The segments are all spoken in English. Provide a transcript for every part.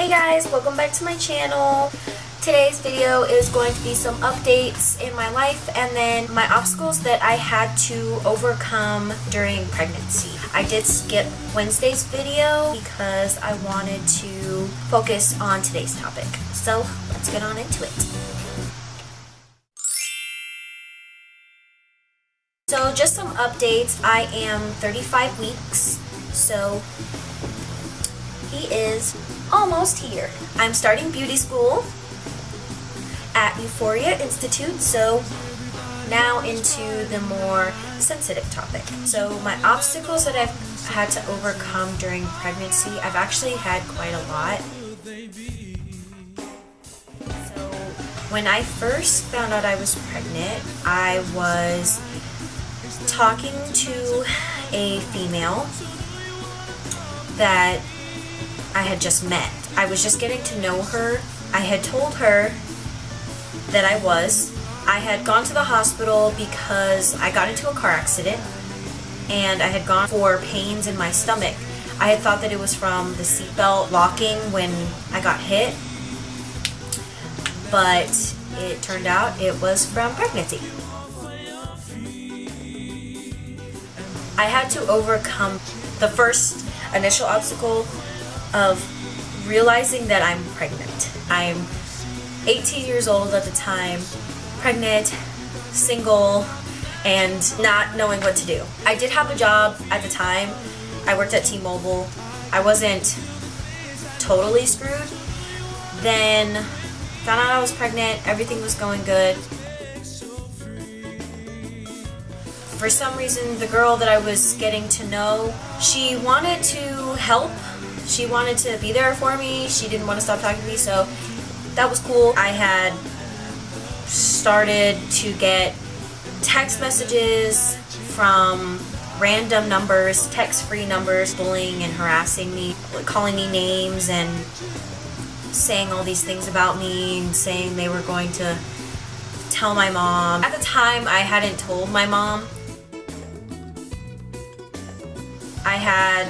Hey guys, welcome back to my channel. Today's video is going to be some updates in my life and then my obstacles that I had to overcome during pregnancy. I did skip Wednesday's video because I wanted to focus on today's topic. So let's get on into it. So just some updates. I am 35 weeks, so he is almost here. I'm starting beauty school at Euphoria Institute, so now into the more sensitive topic. So my obstacles that I've had to overcome during pregnancy, I've actually had quite a lot. So when I first found out I was pregnant, I was talking to a female that I had just met. I was just getting to know her. I had told her that I had gone to the hospital because I got into a car accident and I had gone for pains in my stomach. I had thought that it was from the seatbelt locking when I got hit, but it turned out it was from pregnancy. I had to overcome the first initial obstacle of realizing that I'm pregnant. I'm 18 years old at the time, pregnant, single, and not knowing what to do. I did have a job at the time. I worked at T-Mobile. I wasn't totally screwed. Then found out I was pregnant, everything was going good. For some reason, the girl that I was getting to know, she wanted to help. She wanted to be there for me. She didn't want to stop talking to me, so that was cool. I had started to get text messages from random numbers, text-free numbers, bullying and harassing me, calling me names and saying all these things about me and saying they were going to tell my mom. At the time, I hadn't told my mom. I had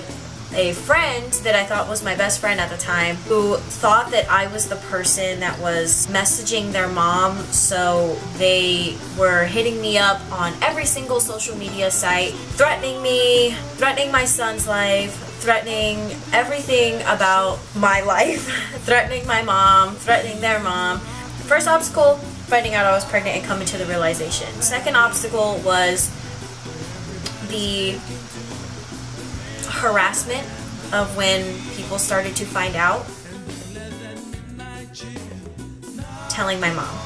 a friend that I thought was my best friend at the time who thought that I was the person that was messaging their mom, so they were hitting me up on every single social media site, threatening me, threatening my son's life, threatening everything about my life, threatening my mom, threatening their mom. First obstacle, finding out I was pregnant and coming to the realization. Second obstacle was the harassment of when people started to find out. Telling my mom.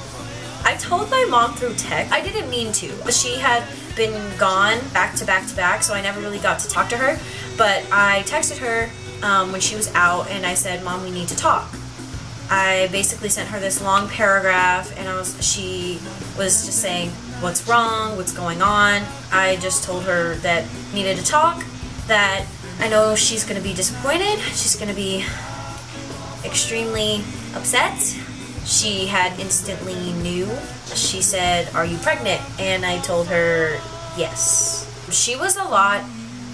I told my mom through text. I didn't mean to. She had been gone back to back to back, so I never really got to talk to her. But I texted her when she was out and I said, "Mom, we need to talk." I basically sent her this long paragraph and she was just saying, "What's wrong? What's going on?" I just told her that we needed to talk, that I know she's going to be disappointed. She's going to be extremely upset. She had instantly knew. She said, "Are you pregnant?" And I told her, yes. She was a lot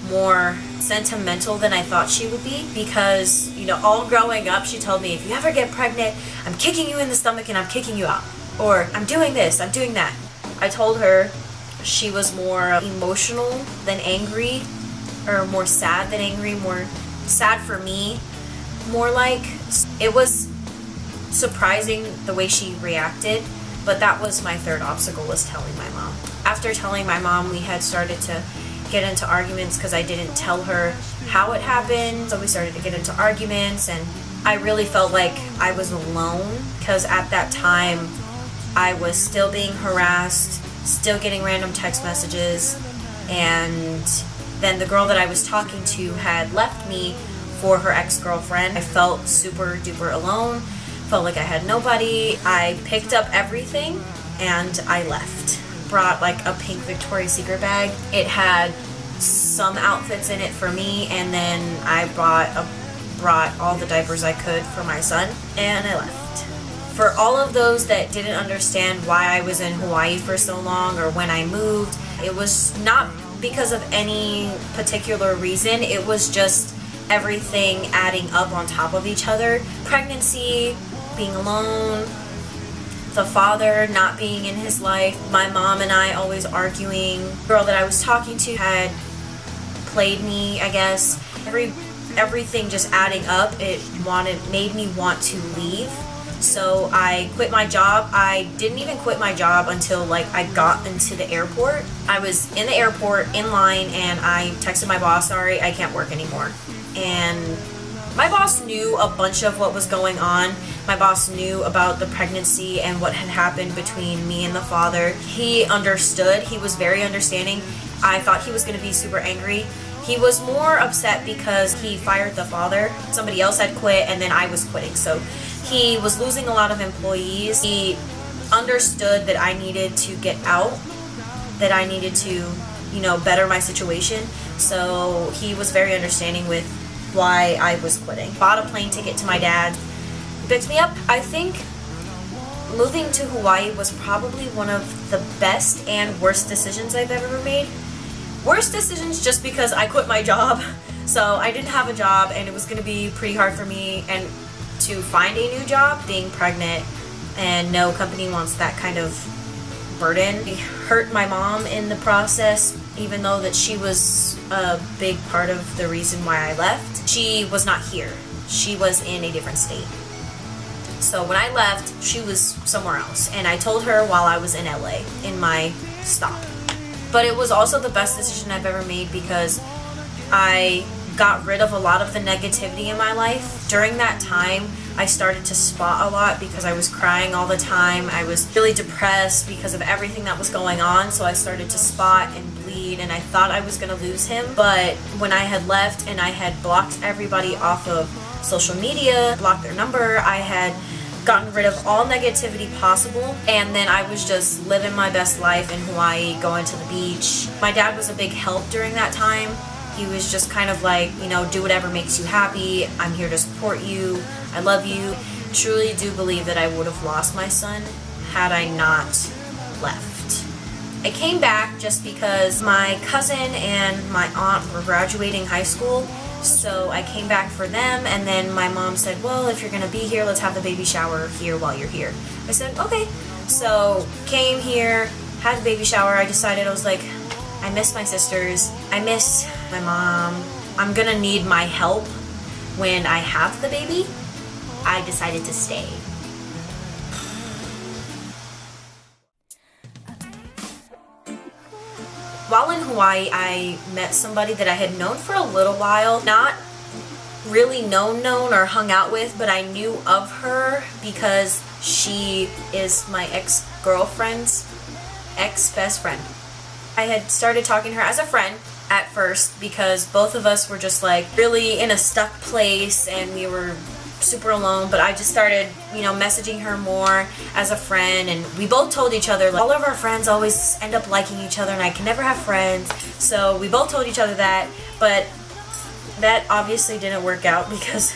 more sentimental than I thought she would be because, all growing up, she told me, "If you ever get pregnant, I'm kicking you in the stomach and I'm kicking you out." Or, "I'm doing this, I'm doing that." I told her she was more emotional than angry, or more sad than angry, more sad for me, more like. It was surprising the way she reacted, but that was my third obstacle, was telling my mom. After telling my mom, we had started to get into arguments because I didn't tell her how it happened, so we started to get into arguments, and I really felt like I was alone because at that time I was still being harassed, still getting random text messages, and then the girl that I was talking to had left me for her ex-girlfriend. I felt super duper alone, felt like I had nobody. I picked up everything and I left. Brought like a pink Victoria's Secret bag. It had some outfits in it for me, and then I brought all the diapers I could for my son, and I left. For all of those that didn't understand why I was in Hawaii for so long or when I moved, it was not because of any particular reason. It was just everything adding up on top of each other. Pregnancy, being alone, the father not being in his life, my mom and I always arguing. The girl that I was talking to had played me, I guess. Everything just adding up, made me want to leave. So I quit my job. I didn't even quit my job until like I got into the airport. I was in the airport in line and I texted my boss, sorry, I can't work anymore. And my boss knew a bunch of what was going on. My boss knew about the pregnancy and what had happened between me and the father. He understood. He was very understanding. I thought he was going to be super angry. He was more upset because he fired the father. Somebody else had quit and then I was quitting. So he was losing a lot of employees. He understood that I needed to get out, that I needed to, better my situation. So he was very understanding with why I was quitting. Bought a plane ticket to my dad. He picked me up. I think moving to Hawaii was probably one of the best and worst decisions I've ever made. Worst decisions just because I quit my job. So I didn't have a job and it was going to be pretty hard for me and to find a new job, being pregnant, and no company wants that kind of burden. It hurt my mom in the process, even though that she was a big part of the reason why I left. She was not here. She was in a different state. So when I left, she was somewhere else. And I told her while I was in LA, in my stop. But it was also the best decision I've ever made because I got rid of a lot of the negativity in my life. During that time, I started to spot a lot because I was crying all the time. I was really depressed because of everything that was going on. So I started to spot and bleed and I thought I was going to lose him. But when I had left and I had blocked everybody off of social media, blocked their number, I had gotten rid of all negativity possible, and then I was just living my best life in Hawaii, going to the beach. My dad was a big help during that time. He was just kind of like, do whatever makes you happy. I'm here to support you. I love you. Truly do believe that I would have lost my son had I not left. I came back just because my cousin and my aunt were graduating high school. So I came back for them, and then my mom said, well, if you're going to be here, let's have the baby shower here while you're here. I said, okay. So came here, had the baby shower. I decided, I was like, I miss my sisters. I miss my mom. I'm going to need my help when I have the baby. I decided to stay. While in Hawaii, I met somebody that I had known for a little while. Not really known or hung out with, but I knew of her because she is my ex-girlfriend's ex-best friend. I had started talking to her as a friend at first because both of us were just like really in a stuck place and we were super alone, but I just started, messaging her more as a friend, and we both told each other, like, all of our friends always end up liking each other and I can never have friends, so we both told each other that, but that obviously didn't work out because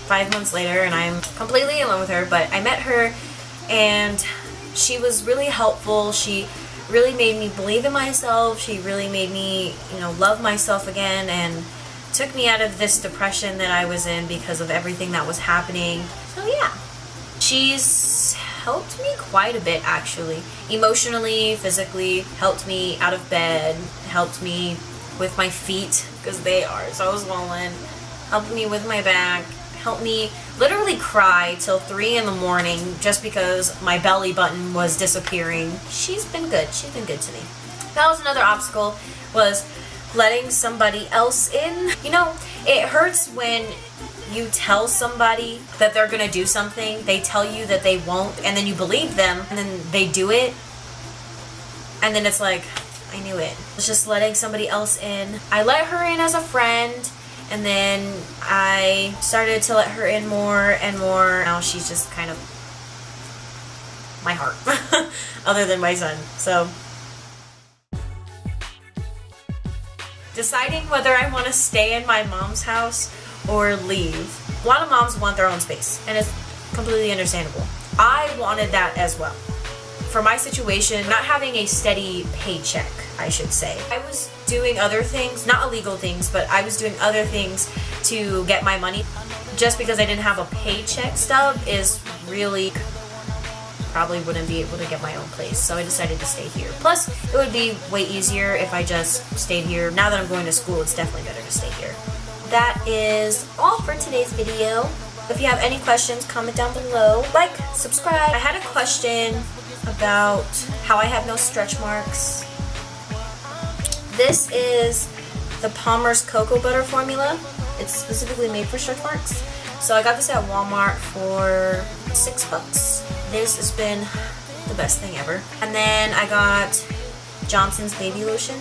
5 months later and I'm completely in love with her. But I met her and she was really helpful. She really made me believe in myself. She really made me, love myself again, and took me out of this depression that I was in because of everything that was happening. So yeah, she's helped me quite a bit actually. Emotionally, physically, helped me out of bed, helped me with my feet because they are so swollen, helped me with my back, helped me literally cry till 3 in the morning just because my belly button was disappearing. She's been good. She's been good to me. That was another obstacle, was letting somebody else in. It hurts when you tell somebody that they're gonna do something, they tell you that they won't, and then you believe them, and then they do it, and then it's like, I knew it. It's just letting somebody else in. I let her in as a friend, and then I started to let her in more and more. Now she's just kind of my heart, other than my son, so. Deciding whether I want to stay in my mom's house or leave. A lot of moms want their own space, and it's completely understandable. I wanted that as well. For my situation, not having a steady paycheck, I should say. I was doing other things, not illegal things, but I was doing other things to get my money. Just because I didn't have a paycheck stub is really, probably wouldn't be able to get my own place, so I decided to stay here. Plus, it would be way easier if I just stayed here. Now that I'm going to school, it's definitely better to stay here. That is all for today's video. If you have any questions, comment down below. Like, subscribe. I had a question about how I have no stretch marks. This is the Palmer's Cocoa Butter formula. It's specifically made for stretch marks. So I got this at Walmart for $6. This has been the best thing ever. And then I got Johnson's baby lotion.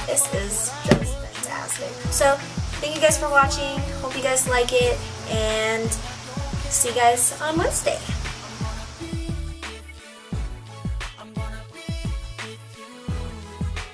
This is just fantastic. So thank you guys for watching. Hope you guys like it, and see you guys on Wednesday.